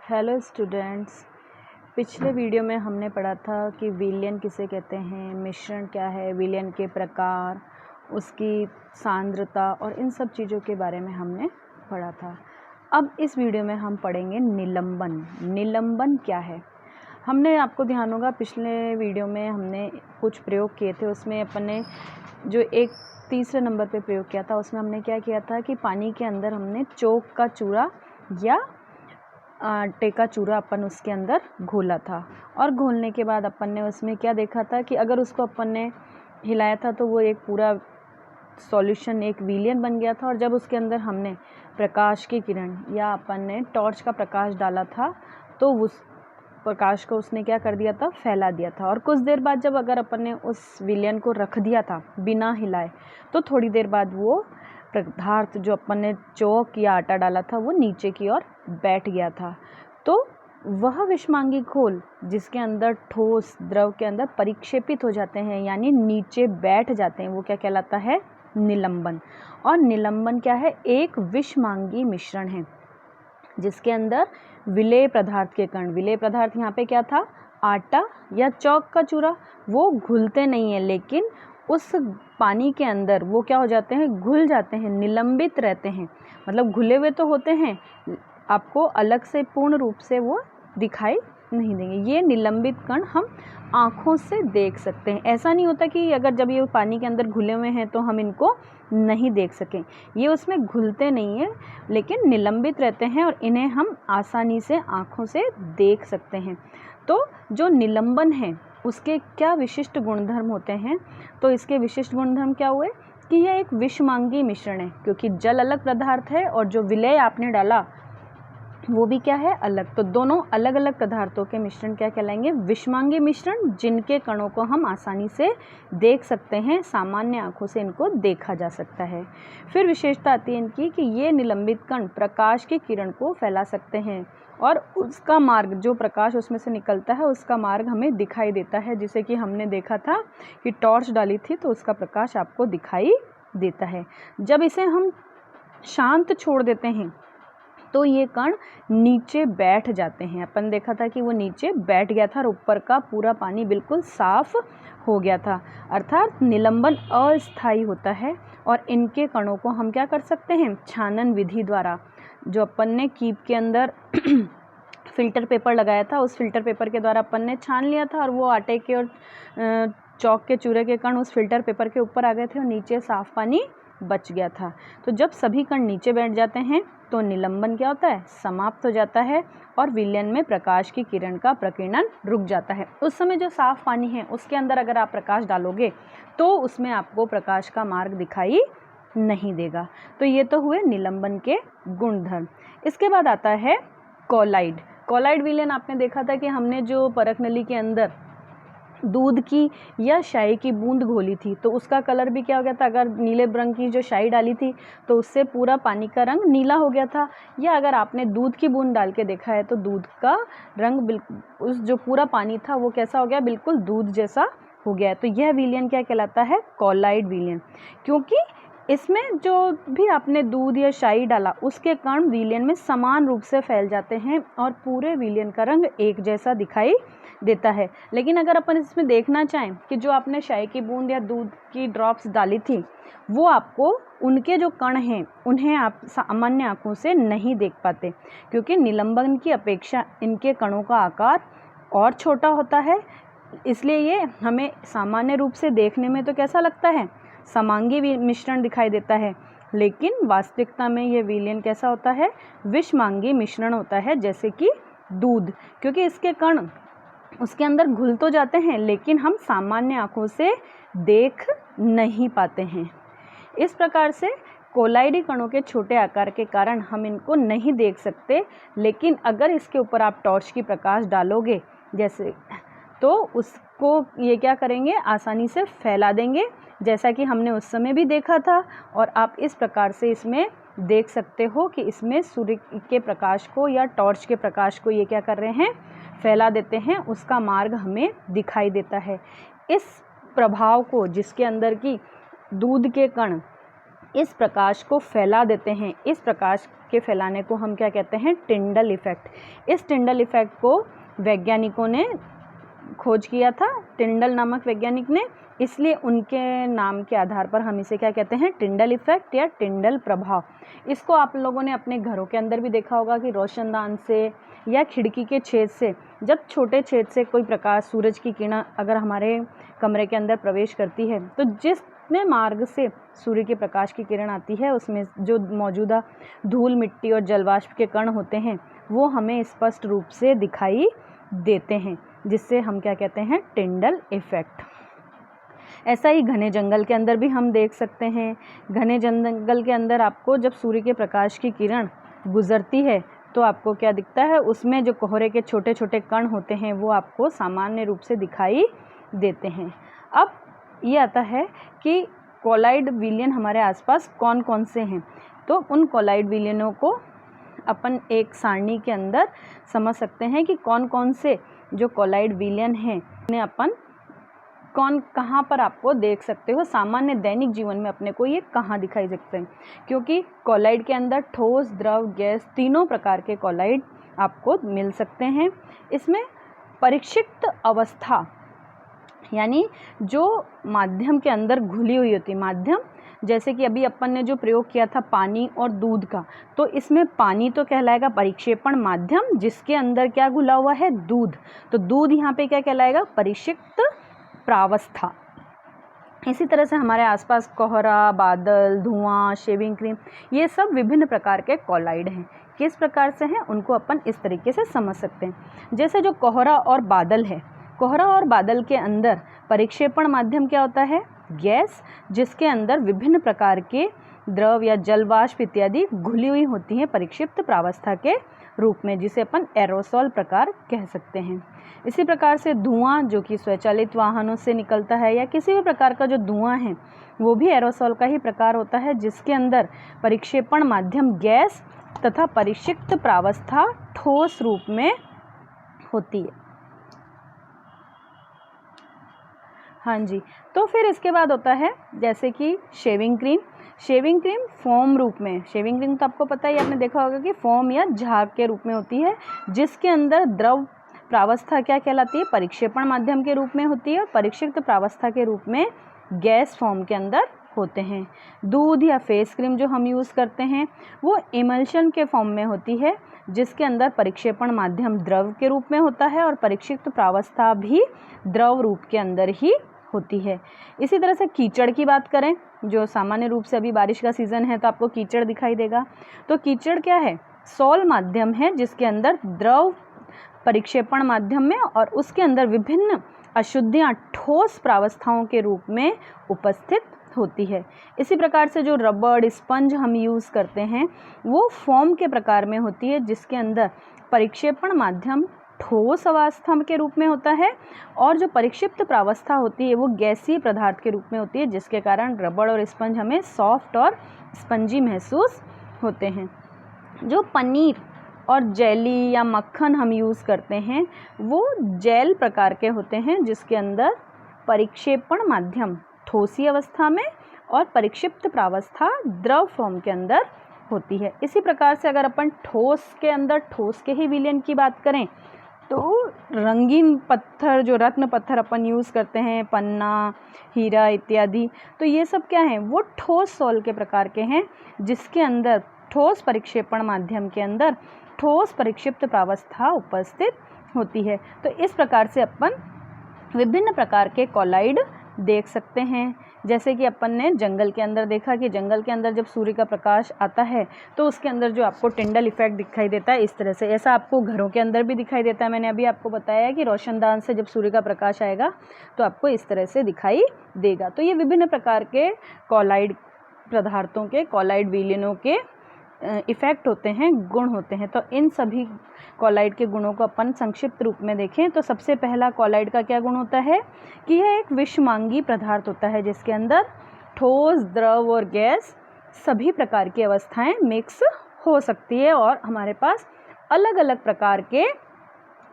Hello students. पिछले video में हमने पढ़ा था कि विलयन किसे कहते हैं, मिश्रण क्या है, विलयन के प्रकार, उसकी सांद्रता और इन सब चीज़ों के बारे में हमने पढ़ा था। अब इस वीडियो में हम पढ़ेंगे निलंबन। निलंबन क्या है? हमने, आपको ध्यान होगा, पिछले वीडियो में हमने कुछ प्रयोग किए थे। उसमें अपन ने जो एक तीसरे नंबर पे प्रयोग किया था, उसमें हमने क्या किया था कि पानी के अंदर हमने चोक का चूरा या आटे का चूरा अपन उसके अंदर घोला था, और घोलने के बाद अपन ने उसमें क्या देखा था कि अगर उसको अपन ने हिलाया था तो वो एक पूरा सॉल्यूशन, एक विलयन बन गया था। और जब उसके अंदर हमने प्रकाश की किरण या अपन ने टॉर्च का प्रकाश डाला था तो उस प्रकाश को उसने क्या कर दिया था, फैला दिया था। और कुछ देर बाद जब अगर अपन ने उस विलयन को रख दिया था बिना हिलाए, तो थोड़ी देर बाद वो पदार्थ जो अपन ने चौक या आटा डाला था वो नीचे की ओर बैठ गया था। तो वह विषमांगी घोल जिसके अंदर ठोस द्रव के अंदर परिक्षेपित हो जाते हैं, यानी नीचे बैठ जाते हैं, वो क्या कहलाता है? निलंबन। और निलंबन क्या है? एक विषमांगी मिश्रण है जिसके अंदर विलेय पदार्थ के कण, विलेय पदार्थ यहाँ पे क्या था? आटा या चौक का चूरा। वो घुलते नहीं है, लेकिन उस पानी के अंदर वो क्या हो जाते हैं? घुल जाते हैं, निलंबित रहते हैं। मतलब घुले हुए तो होते हैं, आपको अलग से पूर्ण रूप से वो दिखाई नहीं देंगे। ये निलंबित कण हम आँखों से देख सकते हैं। ऐसा नहीं होता कि अगर जब ये पानी के अंदर घुले हुए हैं तो हम इनको नहीं देख सकें। ये उसमें घुलते नहीं हैं, लेकिन निलंबित रहते हैं और इन्हें हम आसानी से आँखों से देख सकते हैं। तो जो निलंबन है उसके क्या विशिष्ट गुणधर्म होते हैं? तो इसके विशिष्ट गुणधर्म क्या हुए कि यह एक विषमांगी मिश्रण है, क्योंकि जल अलग पदार्थ है और जो विलेय आपने डाला वो भी क्या है? अलग। तो दोनों अलग अलग पदार्थों के मिश्रण क्या कहलाएंगे? विषमांगी मिश्रण, जिनके कणों को हम आसानी से देख सकते हैं, सामान्य आंखों से इनको देखा जा सकता है। फिर विशेषता आती है इनकी कि ये निलंबित कण प्रकाश की किरण को फैला सकते हैं और उसका मार्ग, जो प्रकाश उसमें से निकलता है उसका मार्ग हमें दिखाई देता है। जैसे कि हमने देखा था कि टॉर्च डाली थी तो उसका प्रकाश आपको दिखाई देता है। जब इसे हम शांत छोड़ देते हैं तो ये कण नीचे बैठ जाते हैं। अपन देखा था कि वो नीचे बैठ गया था और ऊपर का पूरा पानी बिल्कुल साफ हो गया था। अर्थात निलंबन अस्थायी होता है और इनके कणों को हम क्या कर सकते हैं? छानन विधि द्वारा, जो अपन ने कीप के अंदर फिल्टर पेपर लगाया था, उस फिल्टर पेपर के द्वारा अपन ने छान लिया था और वो आटे के और चौक के चूरे के कण उस फिल्टर पेपर के ऊपर आ गए थे और नीचे साफ पानी बच गया था। तो जब सभी कण नीचे बैठ जाते हैं तो निलंबन क्या होता है? समाप्त हो जाता है और विलयन में प्रकाश की किरण का प्रकीर्णन रुक जाता है। उस समय जो साफ पानी है उसके अंदर अगर आप प्रकाश डालोगे तो उसमें आपको प्रकाश का मार्ग दिखाई नहीं देगा। तो ये तो हुए निलंबन के गुणधर्म। इसके बाद आता है कोलाइड। कोलाइड विलयन आपने देखा था कि हमने जो परख नली के अंदर दूध की या शाई की बूंद घोली थी तो उसका कलर भी क्या हो गया था? अगर नीले रंग की जो शाई डाली थी तो उससे पूरा पानी का रंग नीला हो गया था। या अगर आपने दूध की बूंद डाल के देखा है तो दूध का रंग बिल्कुल, उस जो पूरा पानी था वो कैसा हो गया? बिल्कुल दूध जैसा हो गया है। तो यह विलयन क्या कहलाता है? कोलाइड विलयन। क्योंकि इसमें जो भी आपने दूध या शाई डाला उसके कण विलयन में समान रूप से फैल जाते हैं और पूरे विलयन का रंग एक जैसा दिखाई देता है। लेकिन अगर अपन इसमें देखना चाहें कि जो आपने शाई की बूंद या दूध की ड्रॉप्स डाली थी वो आपको, उनके जो कण हैं उन्हें आप सामान्य आँखों से नहीं देख पाते, क्योंकि निलंबन की अपेक्षा इनके कणों का आकार और छोटा होता है। इसलिए ये हमें सामान्य रूप से देखने में तो कैसा लगता है? समांगी मिश्रण दिखाई देता है, लेकिन वास्तविकता में ये विलयन कैसा होता है? विषमांगी मिश्रण होता है, जैसे कि दूध। क्योंकि इसके कण उसके अंदर घुल तो जाते हैं लेकिन हम सामान्य आँखों से देख नहीं पाते हैं। इस प्रकार से कोलाइडी कणों के छोटे आकार के कारण हम इनको नहीं देख सकते, लेकिन अगर इसके ऊपर आप टॉर्च की प्रकाश डालोगे जैसे, तो उसको ये क्या करेंगे? आसानी से फैला देंगे, जैसा कि हमने उस समय भी देखा था। और आप इस प्रकार से इसमें देख सकते हो कि इसमें सूर्य के प्रकाश को या टॉर्च के प्रकाश को ये क्या कर रहे हैं? फैला देते हैं, उसका मार्ग हमें दिखाई देता है। इस प्रभाव को, जिसके अंदर की दूध के कण इस प्रकाश को फैला देते हैं। इस प्रकाश के फैलाने को हम क्या कहते हैं? टिंडल इफ़ेक्ट। इस टिंडल इफ़ेक्ट को वैज्ञानिकों ने खोज किया था, टिंडल नामक वैज्ञानिक ने, इसलिए उनके नाम के आधार पर हम इसे क्या कहते हैं? टिंडल इफ़ेक्ट या टिंडल प्रभाव। इसको आप लोगों ने अपने घरों के अंदर भी देखा होगा कि रोशनदान से या खिड़की के छेद से, जब छोटे छेद से कोई प्रकाश, सूरज की किरण अगर हमारे कमरे के अंदर प्रवेश करती है तो जिसमें मार्ग से सूर्य के प्रकाश की किरण आती है उसमें जो मौजूदा धूल, मिट्टी और जलवाष्प के कण होते हैं वो हमें स्पष्ट रूप से दिखाई देते हैं, जिससे हम क्या कहते हैं? टिंडल इफ़ेक्ट। ऐसा ही घने जंगल के अंदर भी हम देख सकते हैं। घने जंगल के अंदर आपको जब सूर्य के प्रकाश की किरण गुजरती है तो आपको क्या दिखता है? उसमें जो कोहरे के छोटे छोटे कण होते हैं वो आपको सामान्य रूप से दिखाई देते हैं। अब ये आता है कि कोलाइड विलयन हमारे आसपास कौन कौन से हैं। तो उन कोलाइड विलयनों को अपन एक सारणी के अंदर समझ सकते हैं कि कौन कौन से जो कोलाइड विलयन हैं उन्हें अपन कहाँ पर आपको देख सकते हो। सामान्य दैनिक जीवन में अपने को ये कहाँ दिखाई सकते हैं, क्योंकि कोलाइड के अंदर ठोस, द्रव, गैस तीनों प्रकार के कोलाइड आपको मिल सकते हैं। इसमें परिक्षिप्त अवस्था यानी जो माध्यम के अंदर घुली हुई होती, माध्यम जैसे कि अभी अपन ने जो प्रयोग किया था पानी और दूध का, तो इसमें पानी तो कहलाएगा परिक्षेपण माध्यम, जिसके अंदर क्या घुला हुआ है? दूध। तो दूध यहाँ पे क्या कहलाएगा? परिक्षिप्त प्रावस्था। इसी तरह से हमारे आसपास कोहरा, बादल, धुआं, शेविंग क्रीम, ये सब विभिन्न प्रकार के कोलाइड हैं। किस प्रकार से हैं उनको अपन इस तरीके से समझ सकते हैं। जैसे जो कोहरा और बादल है, कोहरा और बादल के अंदर परिक्षेपण माध्यम क्या होता है? गैस, जिसके अंदर विभिन्न प्रकार के द्रव या जलवाष्प इत्यादि घुली हुई होती हैं परिक्षिप्त प्रावस्था के रूप में, जिसे अपन एरोसोल प्रकार कह सकते हैं। इसी प्रकार से धुआं, जो कि स्वचालित वाहनों से निकलता है या किसी भी प्रकार का जो धुआं है वो भी एरोसोल का ही प्रकार होता है, जिसके अंदर परिक्षेपण माध्यम गैस तथा परिक्षिप्त प्रावस्था ठोस रूप में होती है। हाँ जी। तो फिर इसके बाद होता है जैसे कि shaving cream. Shaving cream foam रूप में, शेविंग क्रीम तो आपको पता ही, आपने देखा होगा कि फोम या झाग के रूप में होती है, जिसके अंदर द्रव प्रावस्था क्या कहलाती है? परिक्षेपण माध्यम के रूप में होती है, और परिक्षिप्त प्रावस्था के रूप में गैस फॉर्म के अंदर होते हैं। दूध या फेस क्रीम जो हम यूज़ करते हैं वो इमल्शन के फॉर्म में होती है, जिसके अंदर परिक्षेपण माध्यम द्रव के रूप में होता है और परिक्षिप्त प्रावस्था भी द्रव रूप के अंदर ही होती है। इसी तरह से कीचड़ की बात करें, जो सामान्य रूप से अभी बारिश का सीज़न है तो आपको कीचड़ दिखाई देगा। तो कीचड़ क्या है? सोल माध्यम है, जिसके अंदर द्रव परिक्षेपण माध्यम में और उसके अंदर विभिन्न अशुद्धियाँ ठोस प्रावस्थाओं के रूप में उपस्थित होती है। इसी प्रकार से जो रबड़, स्पंज हम यूज़ करते हैं वो फोम के प्रकार में होती है, जिसके अंदर परिक्षेपण माध्यम ठोस अवस्था के रूप में होता है और जो परिक्षिप्त प्रावस्था होती है वो गैसीय पदार्थ के रूप में होती है, जिसके कारण रबड़ और स्पंज हमें सॉफ्ट और स्पंजी महसूस होते हैं। जो पनीर और जेली या मक्खन हम यूज़ करते हैं वो जेल प्रकार के होते हैं, जिसके अंदर परिक्षेपण माध्यम ठोसी अवस्था में और परिक्षिप्त प्रावस्था द्रव फॉर्म के अंदर होती है। इसी प्रकार से अगर अपन ठोस के अंदर ठोस के ही विलयन की बात करें तो रंगीन पत्थर, जो रत्न पत्थर अपन यूज़ करते हैं, पन्ना, हीरा इत्यादि, तो ये सब क्या हैं? वो ठोस सोल के प्रकार के हैं, जिसके अंदर ठोस परिक्षेपण माध्यम के अंदर ठोस परिक्षिप्त प्रावस्था उपस्थित होती है। तो इस प्रकार से अपन विभिन्न प्रकार के कोलाइड देख सकते हैं। जैसे कि अपन ने जंगल के अंदर देखा कि जंगल के अंदर जब सूर्य का प्रकाश आता है तो उसके अंदर जो आपको टिंडल इफेक्ट दिखाई देता है इस तरह से, ऐसा आपको घरों के अंदर भी दिखाई देता है। मैंने अभी आपको बताया है कि रोशनदान से जब सूर्य का प्रकाश आएगा तो आपको इस तरह से दिखाई देगा। तो ये विभिन्न प्रकार के कोलाइड पदार्थों के, कोलाइड विलयनों के इफ़ेक्ट होते हैं, गुण होते हैं। तो इन सभी कोलाइड के गुणों को अपन संक्षिप्त रूप में देखें तो सबसे पहला कोलाइड का क्या गुण होता है कि यह एक विषमांगी पदार्थ होता है, जिसके अंदर ठोस, द्रव और गैस सभी प्रकार की अवस्थाएं मिक्स हो सकती है और हमारे पास अलग अलग प्रकार के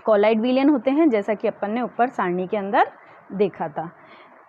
कोलाइड विलयन होते हैं, जैसा कि अपन ने ऊपर सारणी के अंदर देखा था।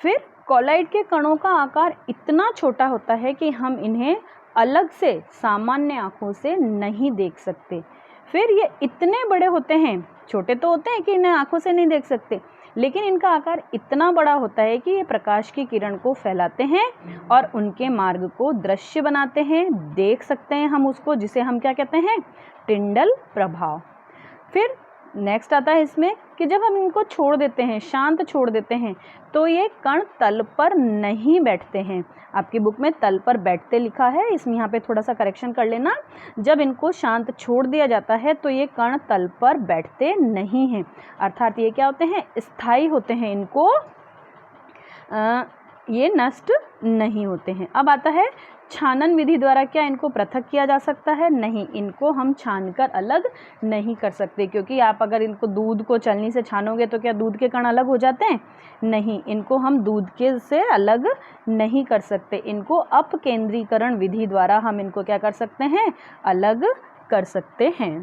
फिर कॉलॉइड के कणों का आकार इतना छोटा होता है कि हम इन्हें अलग से सामान्य आँखों से नहीं देख सकते। फिर ये इतने बड़े होते हैं, छोटे तो होते हैं कि इन्हें आँखों से नहीं देख सकते, लेकिन इनका आकार इतना बड़ा होता है कि ये प्रकाश की किरण को फैलाते हैं और उनके मार्ग को दृश्य बनाते हैं, देख सकते हैं हम उसको, जिसे हम क्या कहते हैं, टिंडल प्रभाव। फिर नेक्स्ट आता है इसमें कि जब हम इनको छोड़ देते हैं, शांत छोड़ देते हैं, तो ये कण तल पर नहीं बैठते हैं। आपकी बुक में तल पर बैठते लिखा है, इसमें यहाँ पे थोड़ा सा करेक्शन कर लेना। जब इनको शांत छोड़ दिया जाता है तो ये कण तल पर बैठते नहीं हैं, अर्थात ये क्या होते हैं, स्थायी होते हैं, इनको ये नष्ट नहीं होते हैं। अब आता है छानन विधि द्वारा क्या इनको पृथक किया जा सकता है? नहीं, इनको हम छानकर अलग नहीं कर सकते, क्योंकि आप अगर इनको दूध को छलनी से छानोगे तो क्या दूध के कण अलग हो जाते हैं? नहीं, इनको हम दूध के से अलग नहीं कर सकते। इनको अपकेंद्रीकरण विधि द्वारा हम इनको क्या कर सकते हैं, अलग कर सकते हैं।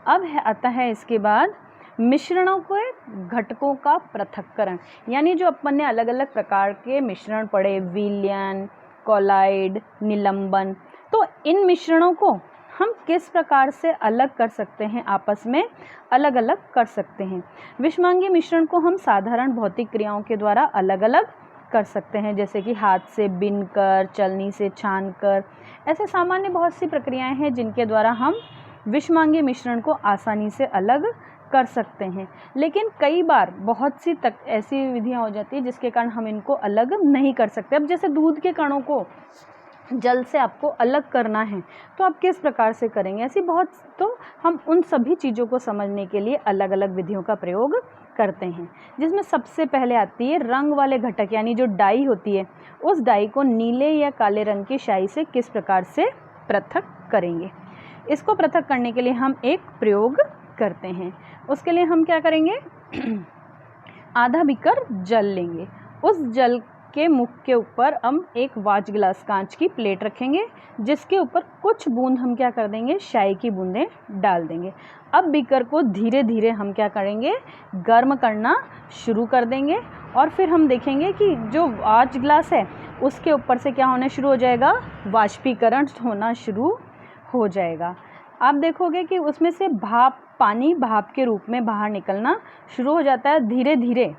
अब आता है इसके बाद मिश्रणों के घटकों का पृथक्करण, यानी जो अपन ने अलग अलग प्रकार के मिश्रण पढ़े, विलयन, कॉलॉइड, निलंबन, तो इन मिश्रणों को हम किस प्रकार से अलग कर सकते हैं, आपस में अलग अलग कर सकते हैं। विषमांगी मिश्रण को हम साधारण भौतिक क्रियाओं के द्वारा अलग अलग कर सकते हैं, जैसे कि हाथ से बीनकर, चलनी से छानकर। ऐसे सामान्य बहुत सी प्रक्रियाएं हैं जिनके द्वारा हम विषमांगी मिश्रण को आसानी से अलग कर सकते हैं, लेकिन कई बार बहुत सी ऐसी विधियां हो जाती है जिसके कारण हम इनको अलग नहीं कर सकते। अब जैसे दूध के कणों को जल से आपको अलग करना है तो आप किस प्रकार से करेंगे, ऐसी बहुत, तो हम उन सभी चीज़ों को समझने के लिए अलग अलग विधियों का प्रयोग करते हैं, जिसमें सबसे पहले आती है रंग वाले घटक, यानी जो डाई होती है, उस डाई को नीले या काले रंग की स्याही से किस प्रकार से पृथक करेंगे। इसको पृथक करने के लिए हम एक प्रयोग करते हैं। उसके लिए हम क्या करेंगे, आधा बीकर जल लेंगे, उस जल के मुख के ऊपर हम एक वाच ग्लास कांच की प्लेट रखेंगे, जिसके ऊपर कुछ बूंद हम क्या कर देंगे, स्याही की बूंदें डाल देंगे। अब बीकर को धीरे धीरे हम क्या करेंगे, गर्म करना शुरू कर देंगे, और फिर हम देखेंगे कि जो वाच ग्लास है उसके ऊपर से क्या होना शुरू हो जाएगा, वाष्पीकरण होना शुरू हो जाएगा। आप देखोगे कि उसमें से भाप, पानी भाप के रूप में बाहर निकलना शुरू हो जाता है। धीरे धीरे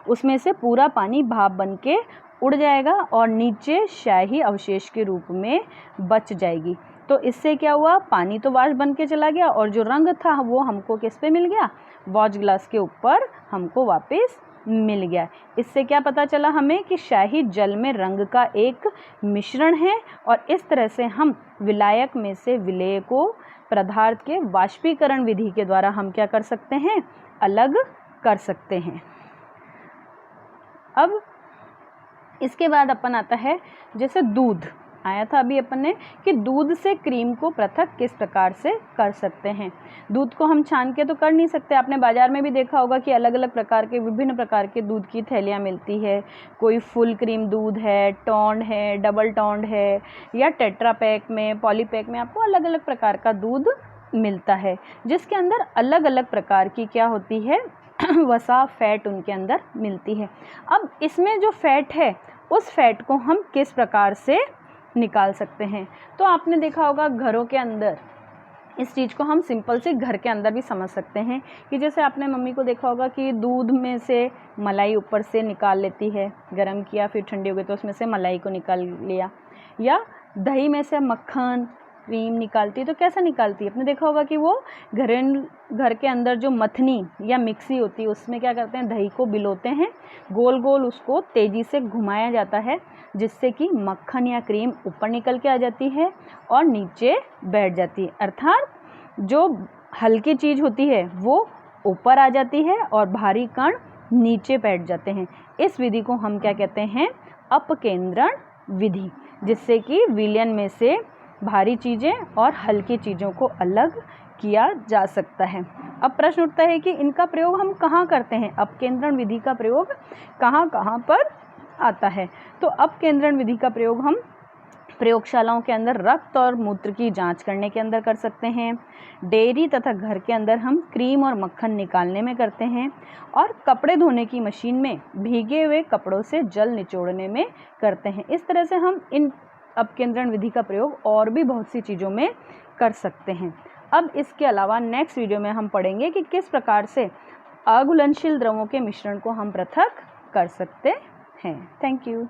उसमें से पूरा पानी भाप बन के उड़ जाएगा और नीचे स्याही अवशेष के रूप में बच जाएगी। तो इससे क्या हुआ, पानी तो वाष्प बन के चला गया और जो रंग था वो हमको किस पे मिल गया, वॉच ग्लास के ऊपर हमको वापस मिल गया। इससे क्या पता चला हमें कि स्याही जल में रंग का एक मिश्रण है, और इस तरह से हम विलायक में से विलेय को पदार्थ के वाष्पीकरण विधि के द्वारा हम क्या कर सकते हैं, अलग कर सकते हैं। अब इसके बाद अपन आता है, जैसे दूध आया था अभी अपन ने, कि दूध से क्रीम को पृथक किस प्रकार से कर सकते हैं। दूध को हम छान के तो कर नहीं सकते, आपने बाज़ार में भी देखा होगा कि अलग अलग प्रकार के, विभिन्न प्रकार के दूध की थैलियाँ मिलती है। कोई फुल क्रीम दूध है, टोंड है, डबल टोंड है, या टेट्रा पैक में, पॉली पैक में आपको अलग अलग प्रकार का दूध मिलता है, जिसके अंदर अलग अलग प्रकार की क्या होती है, वसा, फैट उनके अंदर मिलती है। अब इसमें जो फैट है, उस फैट को हम किस प्रकार से निकाल सकते हैं। तो आपने देखा होगा घरों के अंदर, इस चीज़ को हम सिंपल से घर के अंदर भी समझ सकते हैं, कि जैसे आपने मम्मी को देखा होगा कि दूध में से मलाई ऊपर से निकाल लेती है, गरम किया फिर ठंडी हो गई तो उसमें से मलाई को निकाल लिया, या दही में से मक्खन, क्रीम निकालती है, तो कैसा निकालती है, आपने देखा होगा कि वो घर के अंदर जो मथनी या मिक्सी होती है उसमें क्या करते हैं, दही को बिलोते हैं, गोल गोल उसको तेज़ी से घुमाया जाता है, जिससे कि मक्खन या क्रीम ऊपर निकल के आ जाती है और नीचे बैठ जाती है। अर्थात जो हल्की चीज़ होती है वो ऊपर आ जाती है और भारी कण नीचे बैठ जाते हैं। इस विधि को हम क्या कहते हैं, अपकेंद्रण विधि, जिससे कि विलयन में से भारी चीज़ें और हल्की चीज़ों को अलग किया जा सकता है। अब प्रश्न उठता है कि इनका प्रयोग हम कहाँ करते हैं, अपकेंद्रण विधि का प्रयोग कहाँ कहाँ पर आता है। तो अपकेंद्रण विधि का प्रयोग हम प्रयोगशालाओं के अंदर रक्त और मूत्र की जांच करने के अंदर कर सकते हैं। डेयरी तथा घर के अंदर हम क्रीम और मक्खन निकालने में करते हैं। और कपड़े धोने की मशीन में भीगे हुए कपड़ों से जल निचोड़ने में करते हैं। इस तरह से हम इन अपकेंद्रण विधि का प्रयोग और भी बहुत सी चीज़ों में कर सकते हैं। अब इसके अलावा नेक्स्ट वीडियो में हम पढ़ेंगे कि किस प्रकार से अघुलनशील द्रवों के मिश्रण को हम पृथक कर सकते हैं। Thank you.